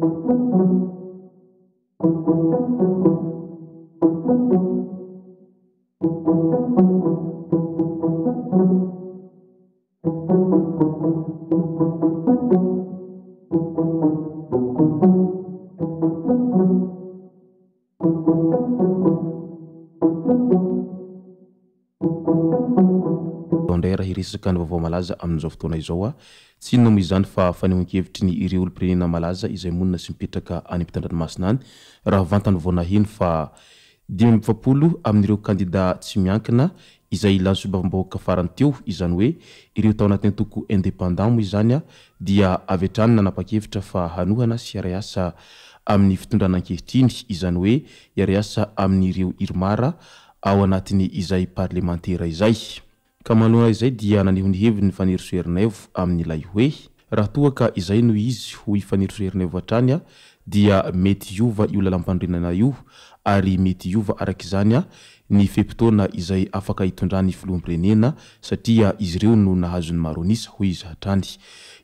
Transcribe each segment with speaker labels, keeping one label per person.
Speaker 1: Tondera hirisaka ny vaovao malaza amin'izao fotoana izao tsy inona moa izany fa fanehoan-kevitry ny ireo olom-pirenena malaza izay monina sy mipetraka any ampitan-dranomasina any raha vantany voana hino fa 2020 amin'ireo kandida tsy miankina izay ilany sobam-bahoaka farany teo izany hoe ireo tao anatin'ny antoko indépendant moa izany dia avy hatrany nanapa-kevitra fa hanohana sy hiara asa amin'ny fitondrana ankehitriny izany hoe hiara asa amin'ireo irmara ao anatin'ny izay parlementaire izay. Ka manoloana izay dia naneho ny heviny ny Faniro Soaiernevo amin'ilay hoe raha toa ka izay no izy hoy Faniro Soaiernevo hatrany dia mety hiova io lalam-pandrenana io ary mety hiova arak'izany ny fepotona izay afaka hitondrany filoham-pirenena satria izy ireo no nahazony maronisa hoy izy hatrany.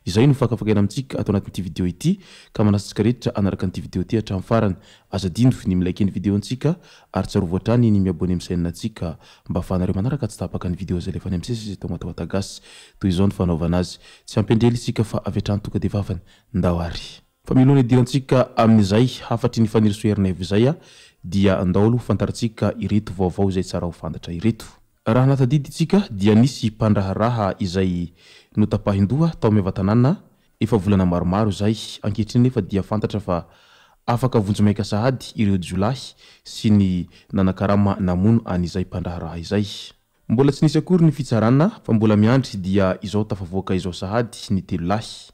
Speaker 1: Izay no fakafakena amintsika ato anatin'ity video ity ka manasitsika rehetra anaraka an'ity video ity hatramin'ny farany azadino ny milike ny video antsika ary tsarovo hatrany ny miabone amin'ny chaîne antsika mba ahafahanareo manaraka tsy tapaka ny video zay lefa any amin'ny sesy tao matawatagasy toy izao ny fanaovana azy tsy ampendrely isika fa avy hatrany tonga de vavany ndawary. Fa milona idirantsika amin'izay hafatry ny Faniro Soaiernevo izay dia andao fantaritsika ireto vaovao izay tsara ho fantatra ireto. Raha natadiditsika dia nisy mpandraharaha izay notapahindoha tao Mevatanana efa volana maromaro zay ankehitriny nefa dia fantatra fa afaka vonjomaika sahady ireo Jolay sy ny nanakarama namono an'izay mpandraharaha izay. Mbola tsy nisy akory ny fitsarana fa mbola miandry dia izao tafavoaka izao sahady ny 3 lahy.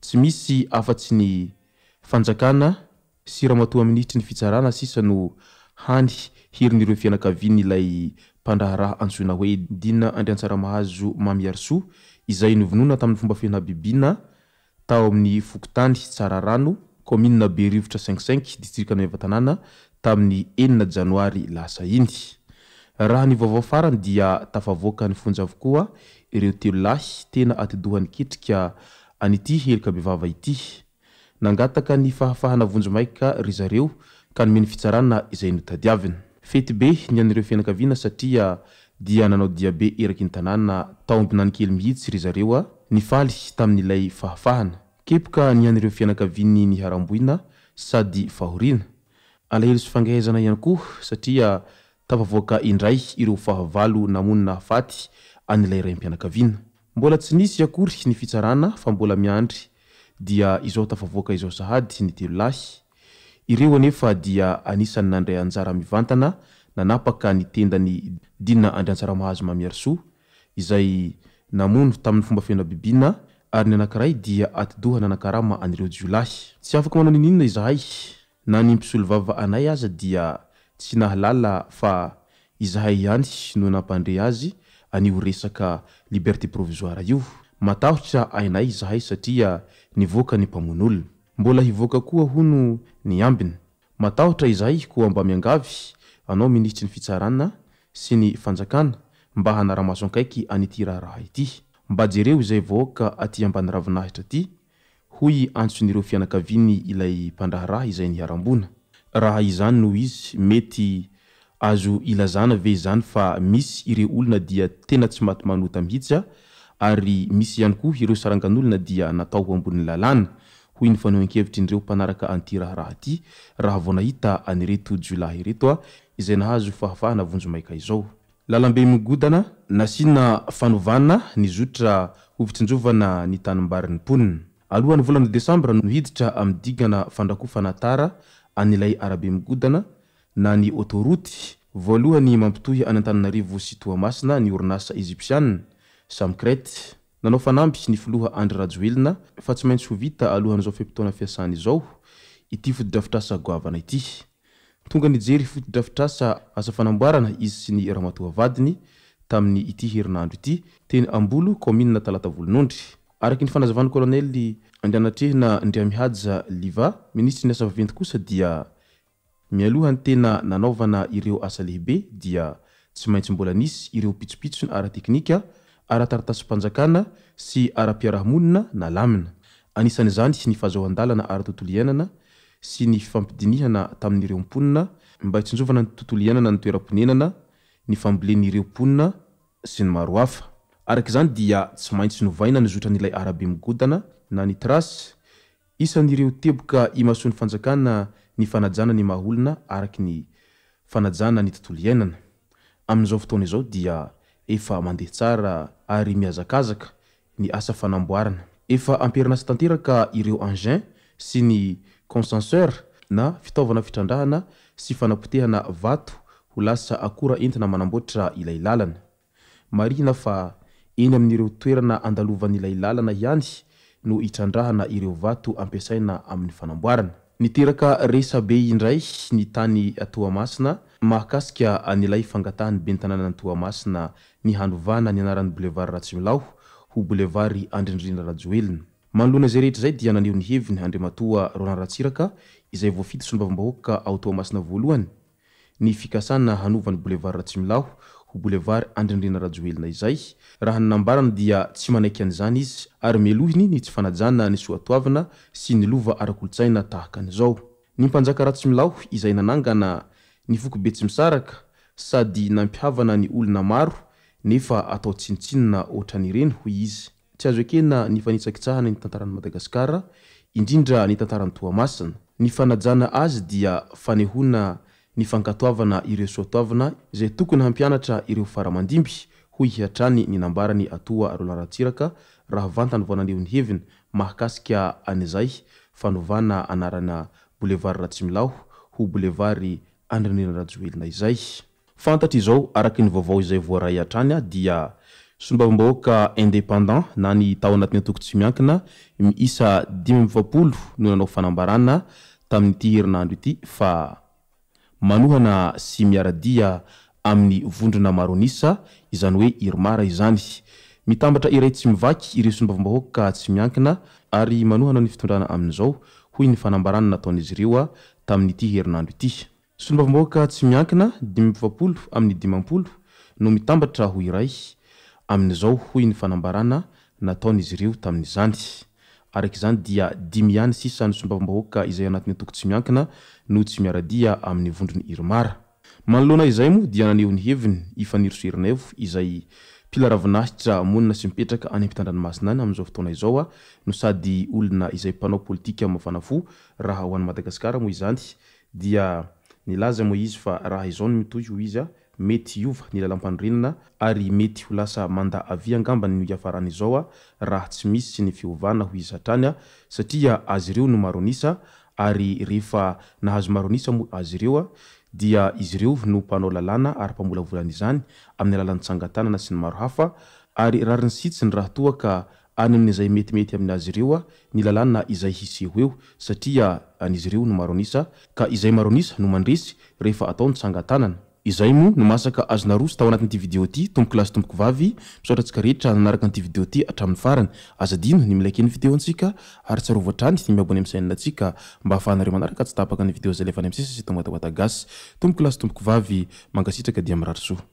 Speaker 1: Tsy misy afatsy ny fanjakana sy ramatoa minitry ny fitsarana sisa no hany hirin'ireo fianakavian'ilay mpandraharaha antsoina hoe Dina Andriantsaramahazo Mamiarso izay novonona tamin'ny fomba fiana bibina tao amin'ny Fokotany Tsararano commune Berivotra 55 district Mevatanana tamin'ny 9 Janoary lasa iny. Raha ny vaovao farany dia tafavoaka ny fonja avokoa ireo 3 lahy tena atidohan'ny ketrika an'ity helika bevava ity. Nangataka ny fahafahana vonjomaika ry zareo ka nomeny fitsarana izay notadiavina. Fety be ny an'ireo fianakaviana satria dia nanao diabe eraky ny tanàna tao ambinany kely mihitsy ry zareo nifaly tamin'ilay fahafahana. Kepoka ny an'ireo fianakaviany ny haramboina sady fahoriana. Alahelo sy fangaizana ihany koa satria tafavoaka indray ireo fahavalo namonina faty an'ilay raim-pianakaviana. Mbola tsy nisy akory ny fitsarana fa mbola miandry dia izao tafavoaka izao sahady ny 3 lahy. Ireo anefa dia anisany nandray anjara mivantana nanapaka ny tendany Dina Andriantsaramahazo Mamiarso izay namono tamin'ny fomba fiana bibina ary ny anankiray dia atidoha nanakarama an'ireo Jolay. Tsy afaka manao ninona izahay na ny mpisolo vava anay aza dia tsy nahalala fa izahay ihany no nampandre azy an'io resaka liberté provisoire io. Matahotra ainay izahay satria nivoaka ny mpamon'olona. Mbola hivoaka koa hono ny ambiny. Matahotra izahay koa mba miangavy anao ministry ny fitsarana sy ny fanjakana mba hanaramaso ankaiky an'ity raha ity. Mba jereo izay voaka aty ambany ravinahitra aty hoy antson'ireo fianakaviany ilay mpandraharaha izay niharambona. Raha izany no izy mety azo ilazana ve izany fa misy ireo olona dia tena tsy maty manota mihitsy ary misy ihany koa ireo sarangan'olona dia natao ambony lalàna hoy ny fanehoan-kevitry ireo mpanaraka an'ity raha ity raha vao nahita an'ireto Jolay ireto izay nahazo fahafahana vonjomaika izao. Lalambe migodana nasina fanovana nizotra hovitsinjovana ny tanimbarin'ny mponina. Alohan'ny volana Desambra no hiditra amin'ny digana fandrakofana tara an'ilay arabe migodana na ny autoroute voalohany mampitohy any Antananarivo sy Toamasina ny orinasa Egyptienne Samkret. Nanao fanamby ny filoha Andry Rajoelina fa tsy maintsy ho vita alohan'izao fepotona fiasany izao ity fotodrafitrasa goavana ity. Tonga nijery fotodrafitrasa asa fanamboarana izy sy ny ramatoa vadiny tamin'ny ity herinandro ity teny Ambolo commune Talatavolonondry. Araky ny fanazavan'ny kolonely Andrianatrehina Ndriamihaja Liva, ministry ny asa vaventy kosa dia mialohany tena nanaovana ireo asa lehibe dia tsy maintsy mbola nisy ireo pitsopitso ny ara teknika, ara tartasy mpanjakana sy ara-piarahamonina na lamina. anisan'izany ny fahazoan-dalana ary tontolo iainana sy ny fifampidinihana tamin'ireo mponina mba hitsinjovana ny tontolo iainana ny toeram-ponenana ny fambolen'ireo mponina sy ny maro hafa. Araka izany dia tsy maintsy novaina ny zotran'ilay arabe migodana na ny trasy isan'ireo teboka imasoan'ny fanjakana ny fanajana ny mahaolona araky ny fanajana ny tontolo iainana. Amin'izao fotoana izao dia efa mandeha tsara ary mihazakazaka ny asa fanamboarana. Efa amperina sy tanteraka ireo engin sy ny consenseur na fitaovana fitrandrahana sy fanapotehana vato ho lasa akora entina manamboatra ilay lalana. Marina fa eny amin'ireo toerana andalovan'ilay lalana ihany no hitrandrahana ireo vato ampiasaina amin'ny fanamboarana. Niteraka resabe indray ny tany Toamasina mahakasika an'ilay fangatahany be ny tanànan'ny Toamasina ny hanovana ny anaran'ny boulevard Ratsimilao ho boulevard Andrindrina Rajoelina. Manoloana izay rehetra izay dia naneho ny heviny Andriamatoa Roland Ratsiraka izay voafidy solombavam-bahoaka ao Toamasina voalohany ny fikasana hanovany boulevard Ratsimilao ho boulevard Andrindrina Rajoelina izay. Raha ny nambarana dia tsy manaiky an'izany izy ary melohiny ny tsy fanajana ny soatoavana sy ny lova ara-kolotsaina tahaka an'izao. Ny mpanjaka Ratsimilao izay nanangana ny fokobe tsy misaraka sady nampihavana ny olona maro nefa atao tsinitsinina ohatran'ireny hoy izy. Tsy azo ekena ny fanitsakitsahana ny tantaran'i Madagasikara indrindra ny tantaran'ny Toamasina. Ny fanajana azy dia fanehona ny fankatoavana ireo soatoavana izay tokony hampianatra ireo faramandimby hoy hiatrany ny nambarany Atoa Roland Ratsiraka raha vantany vao naneho ny heviny mahakasika an'izay fanovana anarana boulevard Ratsimilao ho boulevard Andrindrina Rajoelina izay. Fantatra izao araky ny vaovao izay voaray hatrany dia solombavam-bahoaka indépendant na ny tao anatin'ny antoko tsy miankina miisa 20 no nanao fanambarana tamin'ity herinandro ity fa manohana sy miaradia amin'ny vondrona maronisa izany hoe Irmara izany. Mitambatra iray tsy mivaky ireo solombavam-bahoaka tsy miankina ary manohana ny fitondrana amin'izao hoy ny fanambarana nataon'izy ireo tamin'ity herinandro ity. Solombavam-bahoaka tsy miankina 20 amin'ny 50 no mitambatra ho iray amin'izao hoy ny fanambarana nataon'izy ireo tamin'izany. Araka izany dia 5 ihany sisa ny solombavam-bahoaka izay anatin'ny antoko tsy miankina no tsy miaradia amin'ny vondrony Irmara. Manoloana izay moa dia naneho ny heviny Ifaniro Serinaivo izay mpila ravinahitra monina sy mipetraka any am-pitandranomasina any amin'izao fotoana izao no sady olona izay mpanao politika mafana fo raha ho an'i Madagasikara moa izany dia nilaza moa izy fa raha izao no mitohy ho izy mety hiova ny lalam-pandrenana ary mety ho lasa manda avy angambany ny iafarana izao raha tsy misy ny fiovana ho izy hatrany satria azy ireo no maronisa ary rehefa nahazo maronisa moa azy ireo dia izy ireo no mpanao lalàna ary mpamolavolana izany amin'ny alalan'ny tsangatanana sy ny maro hafa ary rariny sitsy ny raha toa ka any amin'izay metimety amin'azy ireo ny lalàna izay hiseho eo satria an'izy ireo no maronisa ka izay maronisa no mandresy rehefa atao ny tsangatanana. Izay moa no masaka azona roso tao anatin'ity video ity tompoko lasy tompoko vavy misaotra antsika rehetra nanaraka an'ity video ity hatramin'ny farany azadino ny milaiky ny video antsika ary tsarovatra trany ny miabony amin'ny sainina antsika mba ahafahanareo manaraka tsy tapaka ny video zay lefa any amin'ny sisa sy tomatoata gasy tompoko lasy tompoko vavy mangasitraka dia mirary soa.